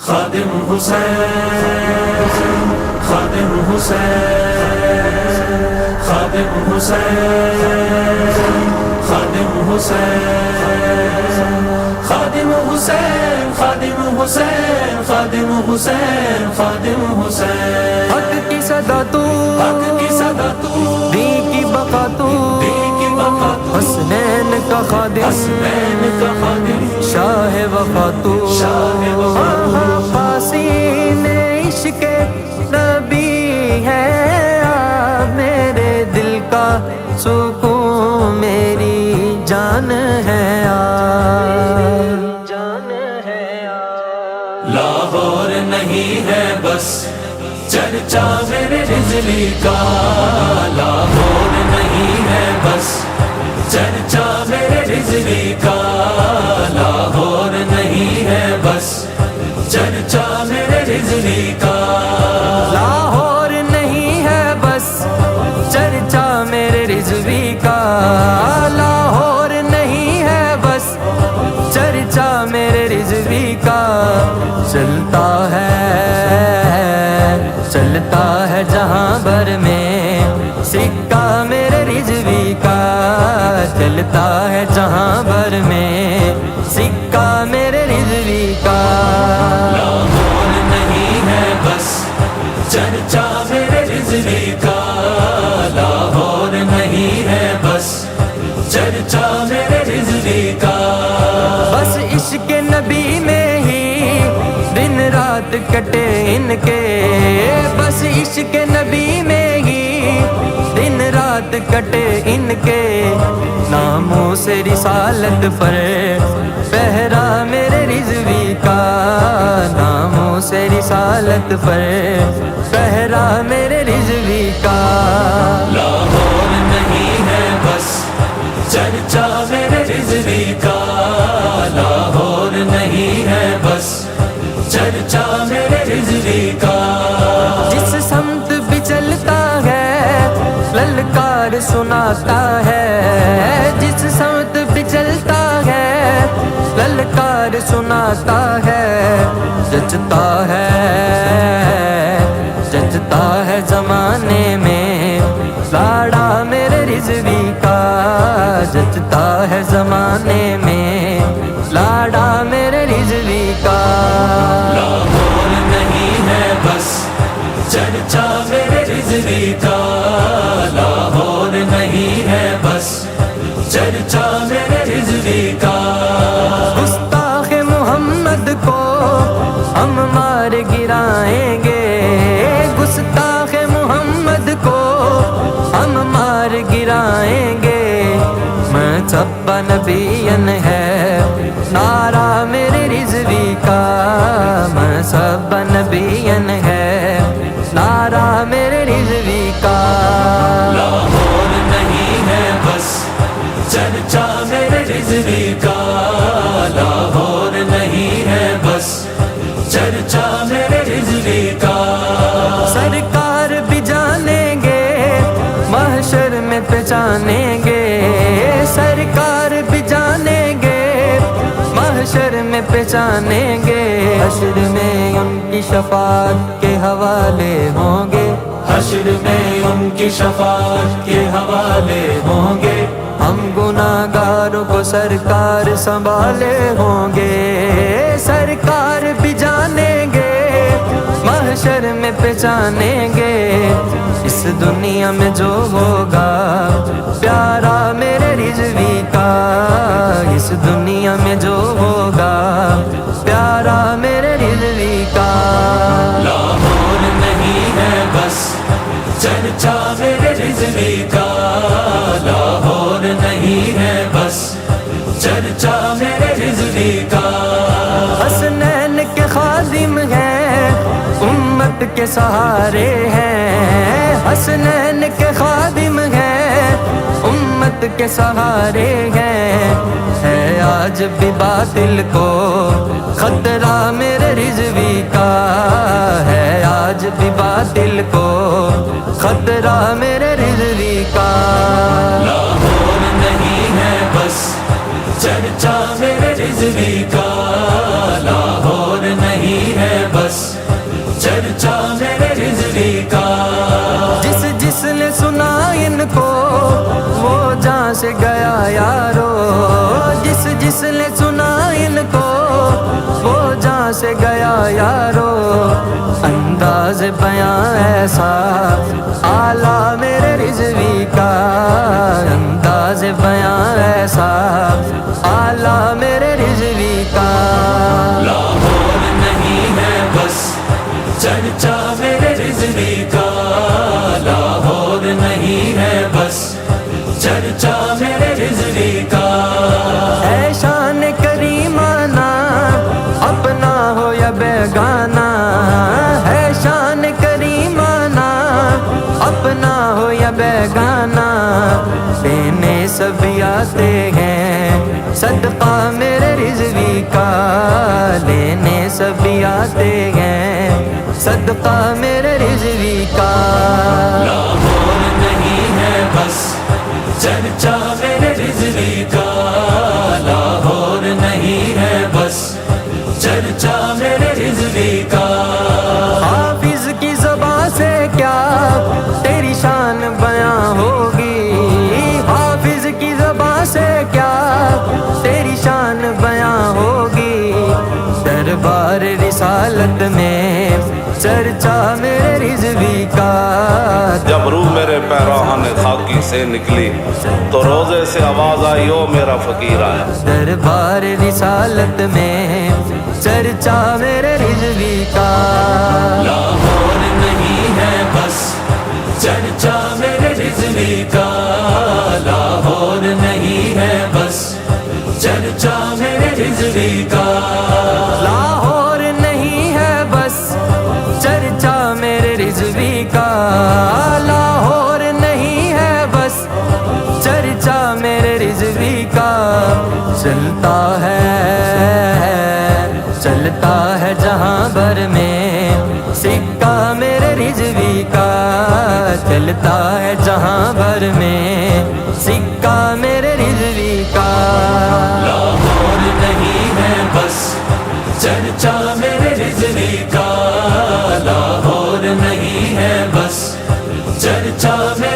خادم حسین، خادم حسین، خادم حسین، خادم حسین، خادم حسین، خادم حسین، خادم حسین، خادم حسین، حق کی صدا تو، حق کی صدا تو، دین کی بقا تو، دین کی بقا تو، حسنین کا خادم، حسنین کا خادم، شاہ وفا تو، شاہ وفا تو، حسین عشق نبی ہے آپ میرے دل کا سکون، میری جان ہے آپ، جان ہے آپ، لاہور نہیں ہے بس چرچا میرے رضوی کا، لاہور نہیں ہے بس چرچا میرے رضوی کا، لاہور نہیں ہے بس چرچا میرے رضوی کا، لاہور نہیں ہے بس چرچا میرے رضوی کا، لاہور نہیں ہے بس چرچا میرے رضوی کا، چلتا ہے جہاں بھر میں سکہ میرے رضوی کا، چلتا ہے جہاں بھر میں سکہ میرے رضوی کا، لاہور نہیں ہے بس چرچا میرے رضوی کا، لاہور نہیں ہے بس چرچا میرے رضوی کا، بس عشق نبی میں ہی دن رات کٹے ان کے، بس عشق نبی میں ہی دن رات کٹے ان کے، ناموں سے رسالت پر پہرا میرے رضوی کا، ناموں سے رسالت پر پہرا میرے رضوی کا، لاہور نہیں ہے بس چرچا میرے رضوی کا، لاہور نہیں ہے بس چرچا میرے رضوی کا، جس سمت بھی چلتا ہے للکار سناتا ہے، جس سمت بھی چلتا ہے للکار سناتا ہے، جچتا ہے زمانے میں لاڑا میرے رضوی کا، جچتا ہے زمانے میں لاڑا میرے رضوی کا، لاہور نہیں ہے بس چرچا میرے رضوی کا، لاہور نہیں ہے بس چرچا میرے رضوی کا، گستاخ محمد کو ہم مار گرائیں گے، گستاخ محمد کو ہم مار گرائیں گے، میں سب نبین ہے نعرہ میرے رضوی کا، میں سب نبین ہے نعرہ میرے رضوی کا، لاہور نہیں ہے بس چرچا میرے رضوی کا، لاہور نہیں ہے بس چرچا میرے رضوی کا، سرکار بھی جانیں گے محشر میں پہچانیں گے، سرکار بھی جانیں گے محشر میں پہچانیں گے، حشر میں ان کی شفاعت کے حوالے ہوں گے، حشر میں ان کی شفاعت کے حوالے ہوں گے، ہم گناہگاروں کو سرکار سنبھالے ہوں گے، سرکار بھی جانیں گے محشر میں پہچانیں گے، اس دنیا میں جو ہوگا پیارا میرے رضوی کا، اس دنیا میں جو ہوگا پیارا میرے رضوی کا، لاہور نہیں ہے بس چرچا میرے رضوی کا، لاہور نہیں ہے بس چرچا میرے رضوی کا، حسنین کے خادم ہیں امت کے سہارے ہیں، حسنین کے خادم ہیں امت کے سہارے ہیں، ہے آج بھی باطل کو خطرہ میرے رضوی کا، ہے آج بھی باطل کو خطرہ میرے رضوی کا، لاہور نہیں ہے بس چرچا میرے رضوی کا، لاہور نہیں ہے مسئلے سنا ان کو وہ جہاں سے گیا یارو انداز بیاں ایسا اعلیٰ میرے رضوی کا انداز بیاں ایسا اعلیٰ میرے رضوی کا لاہور نہیں ہے بس چرچا میرے رضوی کا لاہور نہیں ہے بس چرچا میرے رضوی کا اے شان کریمانہ اپنا ہو یا بیگانہ ہے شان کریمانہ اپنا ہو یا بیگانہ دینے سبھی آتے ہیں صدقہ میرے رضوی کا لینے سبھی آتے ہیں صدقہ میرے رضوی کا لاہور نہیں ہے بس چرچا میرے رضوی کا لاہور نہیں ہے بس چرچا میرے رضوی کا حافظ کی زبان سے کیا تیری شان بیاں ہوگی حافظ کی زبان سے کیا تیری شان بیاں ہوگی دربار رسالت میں چرچا میرے رضوی کا جب روح میرے پیراہن خاکی سے نکلی تو روزے سے آواز آئی او میرا فقیر آیا دربار رسالت میں چرچا میرے رضوی کا لاہور نہیں ہے بس چرچا میرے رضوی کا لاہور نہیں ہے بس چرچا میرے رضوی کا لاہور نہیں ہے بس چرچا میرے رضوی کا لاہور نہیں ہے بس چرچا میرے رضوی کا چلتا ہے جہاں بھر میں سکہ میرے رضوی کا چلتا ہے جہاں بھر میں سکہ میرے رضوی کا لاہور نہیں ہے بس چرچا میرے رضوی کا لاہور نہیں ہے بس چرچا میرے